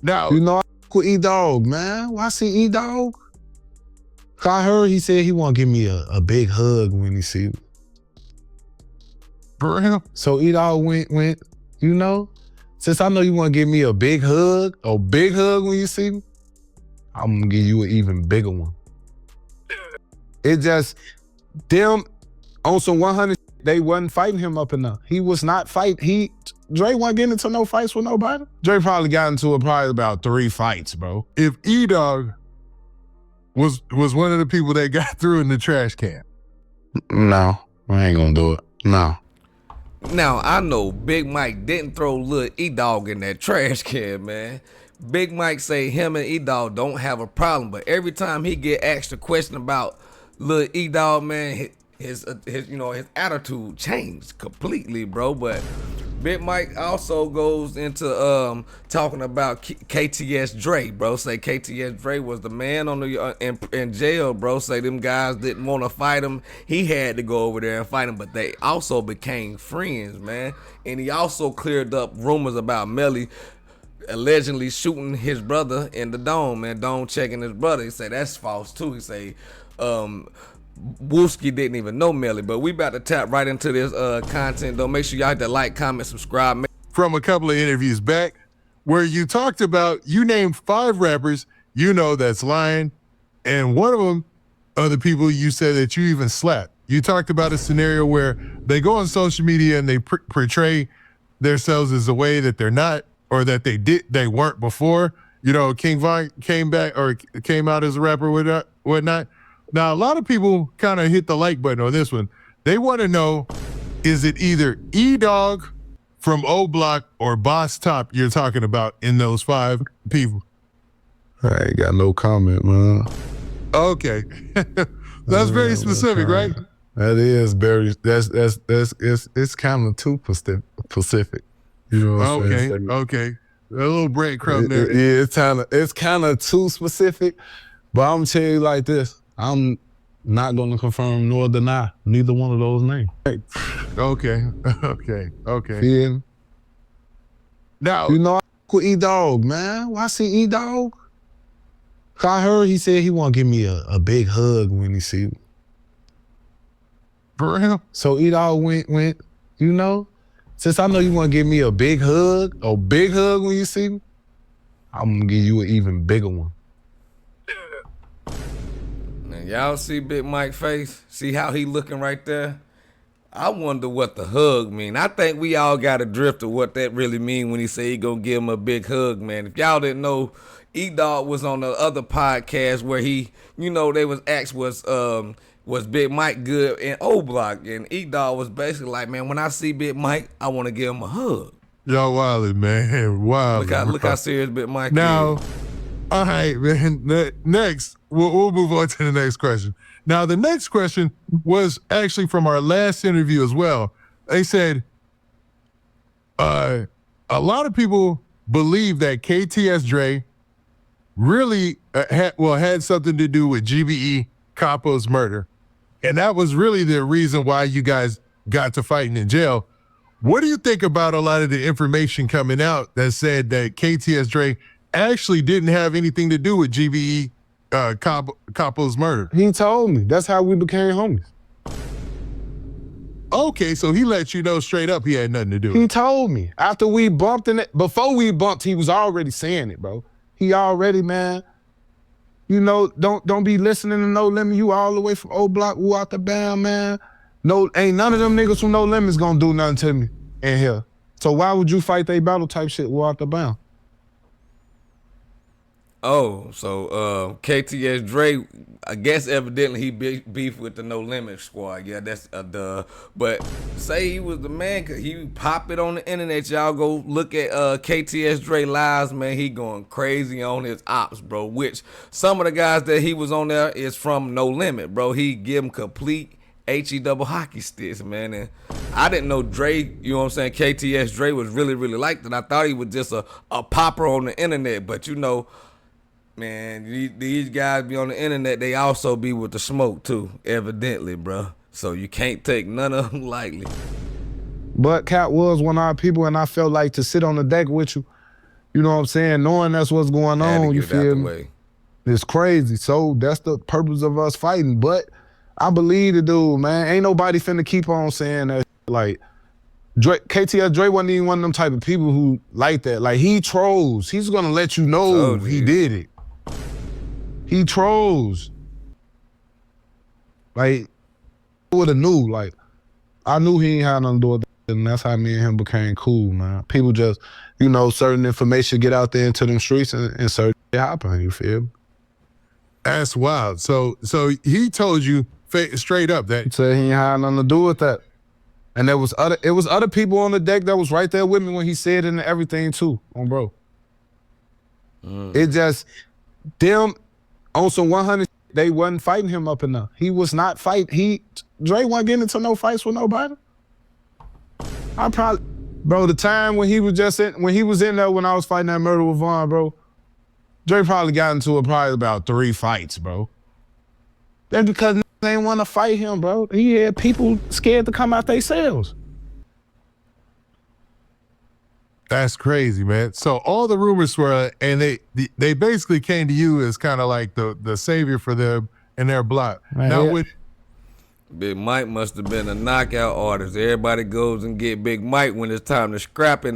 Now, You know, I with E Dogg, man. When I see E Dogg, I heard he said he want to give me a big hug when he see me. for real? So E Dogg went, you know, since I know you want to give me a big hug when you see me, I'm gonna give you an even bigger one. It just, them on some 100, they wasn't fighting him up enough. He was not fighting. Dre wasn't getting into no fights with nobody. Dre probably got into probably about 3 fights, bro. If E Dogg was one of the people that got through in the trash can. No, I ain't gonna do it. No. Now, I know Big Mike didn't throw Lil E Dogg in that trash can, man. Big Mike say him and E Dogg don't have a problem, but every time he get asked a question about Lil E Dogg, man, his attitude changed completely, bro. But Big Mike also goes into talking about KTS Dre, bro. Say KTS Dre was the man on the in jail, bro. Say them guys didn't want to fight him. He had to go over there and fight him, but they also became friends, man. And he also cleared up rumors about Melly allegedly shooting his brother in the dome, and Dome checking his brother. He said that's false too. He say Wooski didn't even know Melly. But we about to tap right into this content though. Make sure y'all hit that like, comment, subscribe. From a couple of interviews back where you talked about, you named 5 rappers you know that's lying, and one of them are the people you said that you even slapped. You talked about a scenario where they go on social media and they portray themselves as a way that they're not, or that they weren't before. You know, King Von came out as a rapper with whatnot. Now, a lot of people kind of hit the like button on this one. They want to know, is it either E Dogg from O Block or Boss Top you're talking about in those 5 people? I ain't got no comment, man. Okay. That's very specific, right? That is very, it's kind of too specific. You know what I'm saying? Okay. A little breadcrumb there. Yeah, it's kind of too specific, but I'm gonna tell you like this. I'm not gonna confirm nor deny neither one of those names. Okay. Yeah. Now, you know, I with E Dogg, man. When I see E Dogg, I heard he said he want to give me a big hug when he see me. For real? So E Dogg went, you know, since I know you want to give me a big hug when you see me, I'm gonna give you an even bigger one. Now, y'all see Big Mike face? See how he looking right there? I wonder what the hug mean. I think we all got a drift of what that really mean when he say he gonna give him a big hug, man. If y'all didn't know, E Dogg was on the other podcast where he, you know, they was asked was Big Mike good in O Block, and E Dogg was basically like, man, when I see Big Mike, I want to give him a hug. Y'all wildin', man. Wild. Look how serious Big Mike now, is. All right, man. Next, we'll move on to the next question. Now, the next question was actually from our last interview as well. They said, a lot of people believe that KTS Dre really had something to do with GBE Capo's murder. And that was really the reason why you guys got to fighting in jail. What do you think about a lot of the information coming out that said that KTS Dre actually didn't have anything to do with GBE Capo's murder? He told me. That's how we became homies. Okay, so he let you know straight up he had nothing to do with it. He told me. After we bumped before we bumped, he was already saying it, bro. He already, man. You know, don't be listening to No Limit. You all the way from O Block, woo out the band, man. No, ain't none of them niggas from No Limit's gonna do nothing to me in here. So why would you fight they battle type shit, woo out the band? Oh, so KTS Dre, I guess evidently he beef with the No Limit squad. Yeah, that's duh. But say he was the man, cause he pop it on the internet. Y'all go look at KTS Dre lives, man. He going crazy on his ops, bro. Which some of the guys that he was on there is from No Limit, bro. He give him complete HE double hockey sticks, man. And I didn't know Dre, you know what I'm saying, KTS Dre was really like that. I thought he was just a popper on the internet, but you know, man, these guys be on the internet, they also be with the smoke too, evidently, bro. So you can't take none of them lightly. But Cat was one of our people, and I felt like to sit on the deck with you You know what I'm saying? Knowing that's what's going Had to on, you get it out feel the me? way. It's crazy. So that's the purpose of us fighting. But I believe the dude, man. Ain't nobody finna keep on saying that. Like, KTS Dre wasn't even one of them type of people who like that. Like, he trolls. He's gonna let you know Told he you. did it. He trolls. Like, I would have knew. Like, I knew he ain't had nothing to do with that. And that's how me and him became cool, man. People just, you know, certain information get out there into them streets and certain shit happen, you feel me? That's wild. So he told you straight up that He said he ain't had nothing to do with that. And it was other people on the deck that was right there with me when he said it and everything too, bro. It just, them on some 100, they wasn't fighting him up enough. He was not fighting. Dre wasn't getting into no fights with nobody. Bro, the time when he was in there when I was fighting that murder with Vaughn, bro, Dre probably got into probably about 3 fights, bro. That's because they ain't want to fight him, bro. He had people scared to come out they cells. That's crazy, man. So all the rumors swirling, and they basically came to you as kind of like the savior for them and their block. Man, now yeah. with Big Mike must have been a knockout artist. Everybody goes and get Big Mike when it's time to scrap in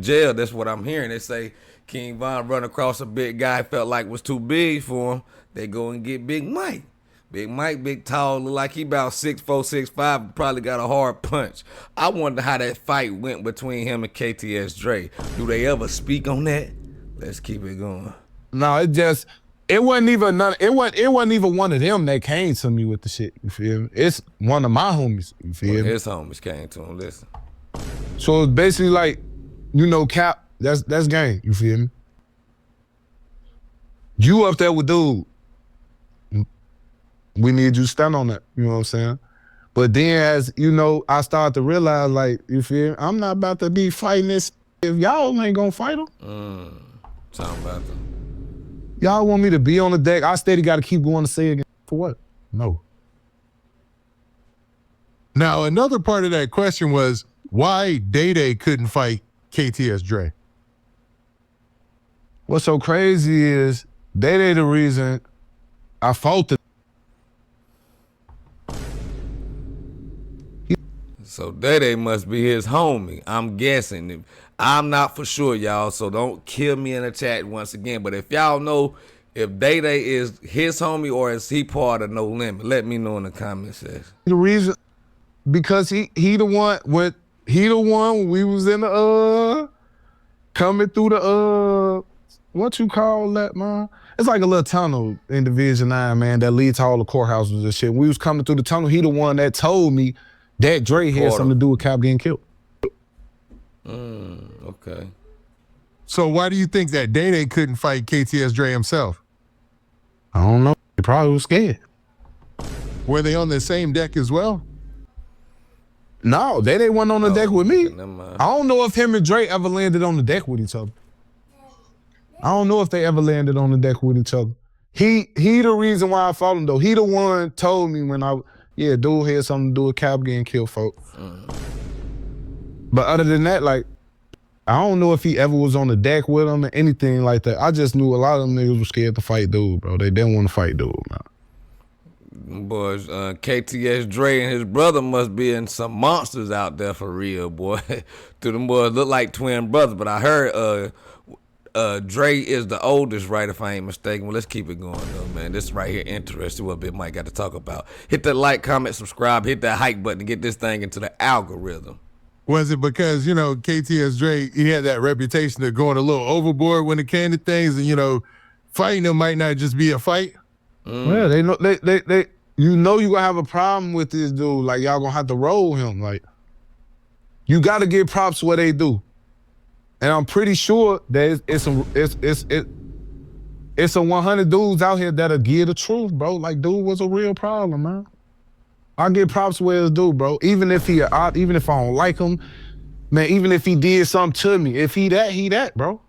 jail. That's what I'm hearing. They say King Von run across a big guy felt like was too big for him. They go and get Big Mike. Big Mike, big tall, look like he about 6'4", 6'5", probably got a hard punch. I wonder how that fight went between him and KTS Dre. Do they ever speak on that? Let's keep it going. No, it wasn't even one of them that came to me with the shit, you feel me? It's one of my homies, you feel me? His homies came to him, listen. So it's basically like, you know, Cap, that's game, you feel me? You up there with dude. We need you to stand on that, you know what I'm saying? But then as, you know, I started to realize, like, you feel me? I'm not about to be fighting this if y'all ain't gonna fight him. Sound about that. Y'all want me to be on the deck, I steady gotta keep going to say again. For what? No. now another part of that question was why Day couldn't fight KTS Dre. What's so crazy is they the reason I fought the. So Day must be his homie. I'm guessing. I'm not for sure, y'all, so don't kill me in the chat once again. But if y'all know if Day is his homie or is he part of No Limit, let me know in the comment section. The reason, because he the one when we was in the coming through the what you call that, man? It's like a little tunnel in Division 9, man, that leads to all the courthouses and shit. When we was coming through the tunnel, he the one that told me that Dre had something to do with Cap getting killed. Okay. So why do you think that Day couldn't fight KTS Dre himself? I don't know. He probably was scared. Were they on the same deck as well? No, they wasn't on the deck with me. Never mind. I don't know if him and Dre ever landed on the deck with each other. I don't know if they ever landed on the deck with each other. He the reason why I fought him though. He the one told me when dude had something to do with Cap getting killed, folks. But other than that, like, I don't know if he ever was on the deck with him or anything like that. I just knew a lot of them niggas were scared to fight dude, bro. They didn't want to fight dude, man. Boys, KTS Dre and his brother must be in some monsters out there for real, boy. To them boys look like twin brothers, but I heard Dre is the oldest, right, if I ain't mistaken. Well, let's keep it going, though, man. This right here interesting, what Big Mike got to talk about. Hit that like, comment, subscribe, hit that hype button to get this thing into the algorithm. Was it because, you know, KTS Dre, he had that reputation of going a little overboard when it came to things and, you know, fighting him might not just be a fight? Yeah, they know they you know you gonna have a problem with this dude. Like, y'all gonna have to roll him. Like, you gotta give props what they do. And I'm pretty sure that it's some 100 dudes out here that'll give the truth, bro. Like, dude was a real problem, man. I give props where it's due, bro. Even if I don't like him, man, even if he did something to me, if he that, bro.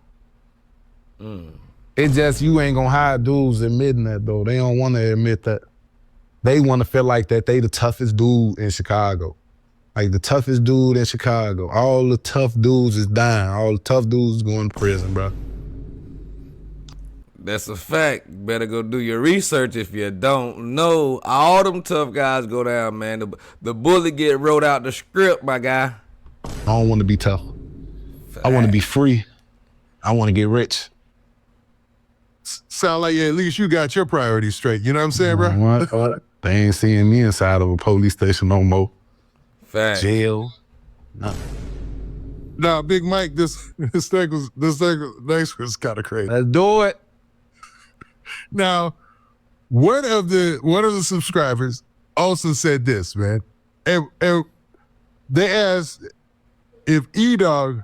It's just you ain't gonna hide dudes admitting that, though. They don't wanna admit that. They wanna feel like that they the toughest dude in Chicago. Like the toughest dude in Chicago. All the tough dudes is dying. All the tough dudes going to prison, bro. That's a fact. Better go do your research if you don't know. All them tough guys go down, man. The bully get wrote out the script, my guy. I don't want to be tough. I want to be free. I want to get rich. Sound like at least you got your priorities straight. You know what I'm saying, bro? What? They ain't seeing me inside of a police station no more. Fact. Jail. Nothing. Nah, Big Mike, this next was kind of crazy. Let's do it. Now, one of the subscribers also said this, man. And they asked if E Dogg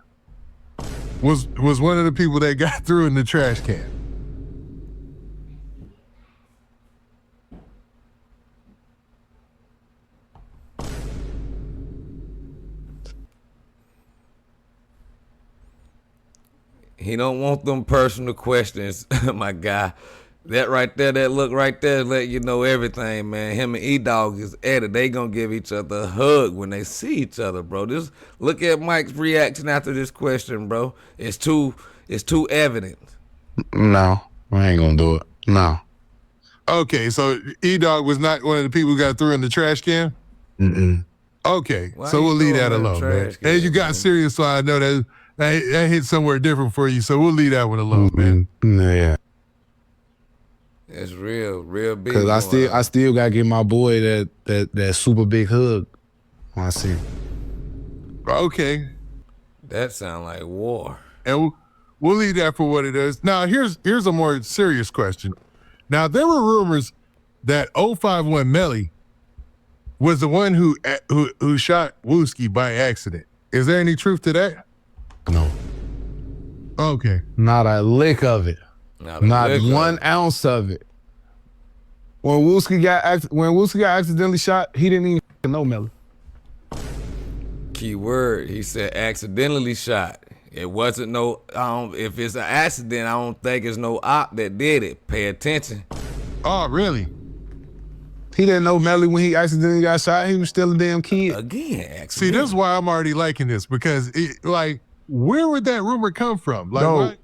was one of the people that got through in the trash can. He don't want them personal questions, my guy. That right there, that look right there, let you know everything, man. Him and E Dogg is at it. They gonna give each other a hug when they see each other, bro. Just look at Mike's reaction after this question, bro. It's too evident. No, I ain't gonna do it. No. Okay, so E Dogg was not one of the people who got through in the trash can? Mm-mm. Okay, Why so you we'll leave throwing that in the alone, man. trash can, And you got man? serious, so I know that hit somewhere different for you, so we'll leave that one alone, man. Yeah. It's real big. Cause I still gotta give my boy that super big hug when I see him. Okay, That sound like war. and we'll leave that for what it is. Now, here's a more serious question. Now, there were rumors that 051 Melly was the one who shot Wooski by accident. Is there any truth to that? No. Okay. Not a lick of it. Not Not 1 ounce of it. When Wooski got accidentally shot, he didn't even know Melly. Key word. He said accidentally shot. It wasn't no. If it's an accident, I don't think it's no op that did it. Pay attention. Oh, really? He didn't know Melly when he accidentally got shot. He was still a damn kid. Again, See, accident. this is why I'm already liking this, because where would that rumor come from? Like, No, what?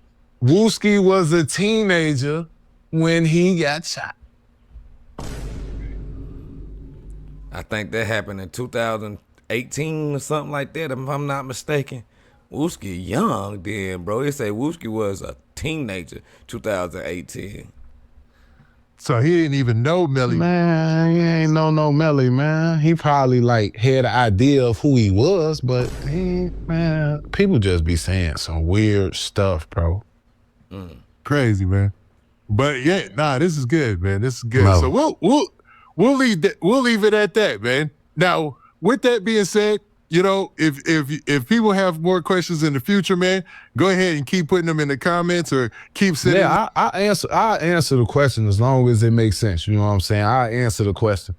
Wooski was a teenager when he got shot. I think that happened in 2018 or something like that, if I'm not mistaken. Wooski young then, bro. They say Wooski was a teenager 2018. So he didn't even know Melly. Man, he ain't know no Melly, man. He probably like had an idea of who he was, but man, people just be saying some weird stuff, bro. Crazy, man. But yeah, nah, this is good, man. This is good. No. So we'll leave it at that, man. Now, with that being said, you know, if people have more questions in the future, man, go ahead and keep putting them in the comments or keep sending. Yeah, I answer the question as long as it makes sense. You know what I'm saying? I answer the question.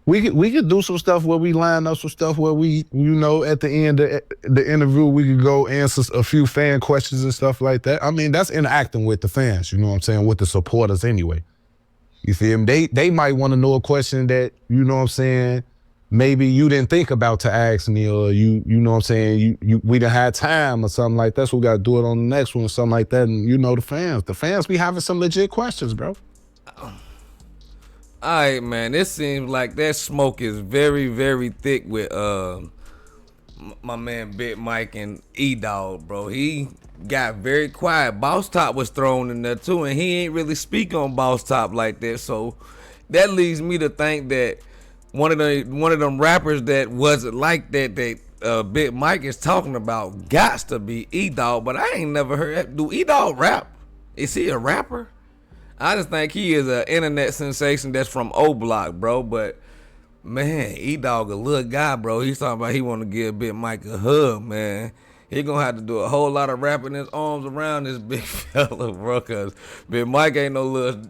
We could do some stuff where we line up some stuff where we, you know, at the end of the interview, we could go answer a few fan questions and stuff like that. I mean, that's interacting with the fans, you know what I'm saying, with the supporters anyway. You feel me? They might want to know a question that, you know what I'm saying, maybe you didn't think about to ask me, or you know what I'm saying, we didn't have time or something like that, so we got to do it on the next one or something like that. And you know the fans be having some legit questions, bro. All right, man. This seems like that smoke is very, very thick with my man Big Mike and E Dogg, bro. He got very quiet. Boss Top was thrown in there too, and he ain't really speak on Boss Top like that. So that leads me to think that one of them rappers that wasn't like that Big Mike is talking about gots to be E Dogg. But I ain't never heard. Do E Dogg rap? Is he a rapper? I just think he is an internet sensation that's from O Block, bro. But man, E Dogg a little guy, bro. He's talking about he want to give Big Mike a hug, man. He gonna have to do a whole lot of wrapping his arms around this big fella, bro. Cause Big Mike ain't no little,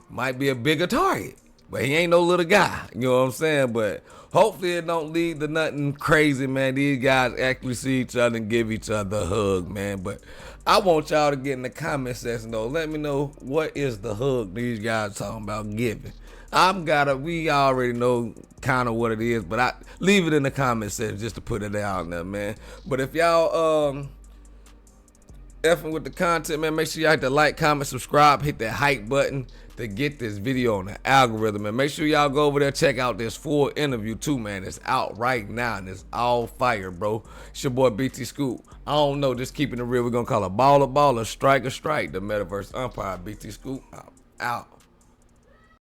might be a bigger target, but he ain't no little guy. You know what I'm saying? But hopefully it don't lead to nothing crazy, man. These guys actually see each other and give each other a hug, man. But I want y'all to get in the comment section though. Let me know what is the hug these guys talking about giving. We already know kind of what it is, but I leave it in the comment section just to put it out there, man. But if y'all effing with the content, man, make sure y'all hit the like, comment, subscribe, hit that hype button to get this video on the algorithm. And make sure y'all go over there, check out this full interview too, man. It's out right now and it's all fire, bro. It's your boy BT Scoop. I don't know, just keeping it real. We're gonna call a baller, strike, the metaverse umpire. BT Scoop out.